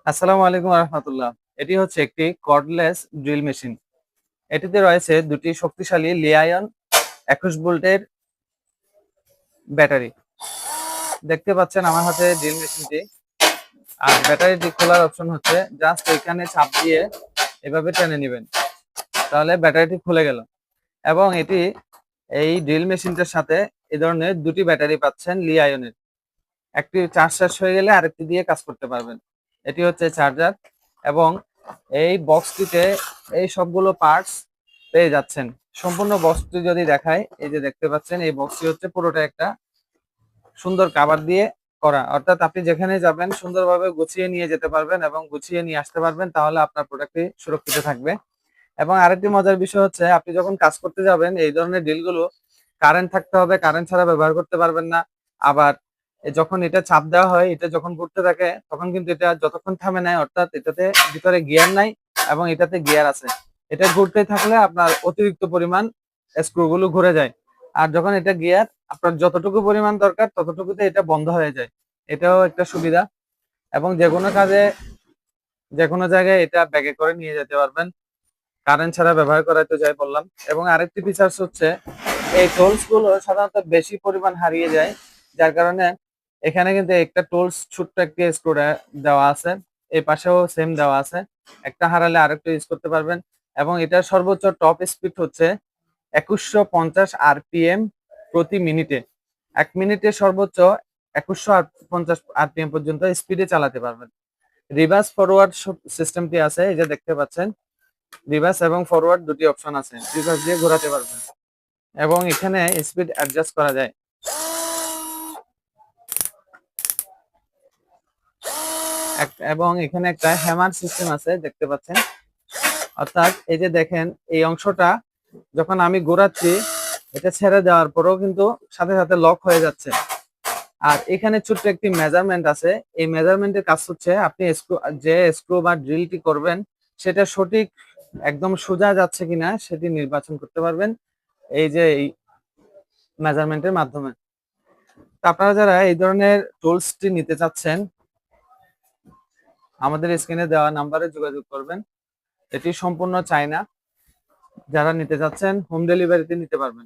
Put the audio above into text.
আসসালামু আলাইকুম রহমতুল্লাহ। এটি হচ্ছে একটি কর্ডলেস ড্রিল মেশিন। এটিতে রয়েছে দুটি শক্তিশালী লিআইয়ন 21 ভোল্টের ব্যাটারি। দেখতে পাচ্ছেন আমার হাতে ড্রিল মেশিনটি। আর ব্যাটারিটি খোলার অপশন হচ্ছে জাস্ট এখানে চাপ দিয়ে এভাবে টেনে নেবেন, তাহলে ব্যাটারিটি খুলে গেল। এবং এটি এই ড্রিল মেশিনটার সাথে এই ধরনের দুটি ব্যাটারি পাচ্ছেন লিআইয়নের। একটি চার্জ শেষ হয়ে গেলে আরেকটি দিয়ে কাজ করতে পারবেন। এটি হচ্ছে চার্জার এবং এই বক্সটিতে এই সবগুলো পার্টস পেয়ে যাচ্ছেন। সম্পূর্ণ বক্সটি যদি দেখায়, এই যে দেখতে পাচ্ছেন এই বক্সটি হচ্ছে পুরোটা একটা সুন্দর কাভার দিয়ে করা, অর্থাৎ আপনি যেখানে যাবেন সুন্দরভাবে গুছিয়ে নিয়ে যেতে পারবেন এবং গুছিয়ে নিয়ে আসতে পারবেন, তাহলে আপনার প্রোডাক্টটি সুরক্ষিত থাকবে। এবং আরেকটি মজার বিষয় হচ্ছে আপনি যখন কাজ করতে যাবেন এই ধরনের ড্রিলগুলো কারেন্ট থাকতে হবে, কারেন্ট ছাড়া ব্যবহার করতে পারবেন না। আবার যখন এটা চাপ দেওয়া হয়, এটা যখন ঘুরতে থাকে তখন কিন্তু এটা যতক্ষণ থামে নাই, অর্থাৎ এটাতে ভিতরে গিয়ার নাই এবং এটাতে গিয়ার আছে। এটা ঘুরতে থাকলে আপনার অতিরিক্ত পরিমাণ স্ক্রুগুলো ঘুরে যায়। আর যখন এটা গিয়ার, আপনার যতটুকু পরিমাণ দরকার ততটুকুতে এটা বন্ধ হয়ে যায়। এটাও একটা সুবিধা। এবং যে কোনো কাজে যে কোনো জায়গায় এটা ব্যাগে করে নিয়ে যেতে পারবেন, কারেন্ট ছাড়া ব্যবহার করা, তো যাই বললাম। এবং আরেকটি ফিচার্স হচ্ছে এই টুলস গুলো সাধারণত বেশি পরিমাণ হারিয়ে যায়, যার কারণে এখানে কিন্তু একটা টুলস ছোট্ট একটি স্ক্রু দেওয়া আছে, এই পাশেও সেম দেওয়া আছে। একটা হারালে আরেকটা ইউজ করতে পারবেন। এবং এটার সর্বোচ্চ টপ স্পিড হচ্ছে 2150 আরপিএম প্রতি মিনিটে। 1 মিনিটে সর্বোচ্চ 2150 আরপিএম পর্যন্ত স্পিডে চালাতে পারবেন। রিভার্স ফরওয়ার্ড সিস্টেমটি আছে, এই যে দেখতে পাচ্ছেন। রিভার্স এবং ফরওয়ার্ড দুটি অপশন আছে, রিভার্স দিয়ে ঘোরাতে পারবেন এবং এখানে স্পিড অ্যাডজাস্ট করা যায়। এবং এখানে একটা হ্যামার সিস্টেম আছে, দেখতে পাচ্ছেন। অর্থাৎ এই যে দেখেন, এই অংশটা যখন আমি ঘোরাচ্ছি এটা ছেড়ে দেওয়ার পরেও কিন্তু সাথে সাথে লক হয়ে যাচ্ছে। আর এখানে ছোট্ট একটি মেজারমেন্ট আছে, এই মেজারমেন্টের কাজ হচ্ছে আপনি যে স্ক্রু বা ড্রিলটি করবেন সেটা সঠিক একদম সোজা যাচ্ছে কিনা সেটি নির্বাচন করতে পারবেন এই যে এই মেজারমেন্টের মাধ্যমে। তো আপনারা যারা এই ধরনের টুলসটি নিতে চাচ্ছেন, আমাদের স্ক্রিনে দেওয়া নাম্বারে যোগাযোগ করবেন। এটি সম্পূর্ণ চায়না। যারা নিতে চাচ্ছেন হোম ডেলিভারিতে নিতে পারবেন।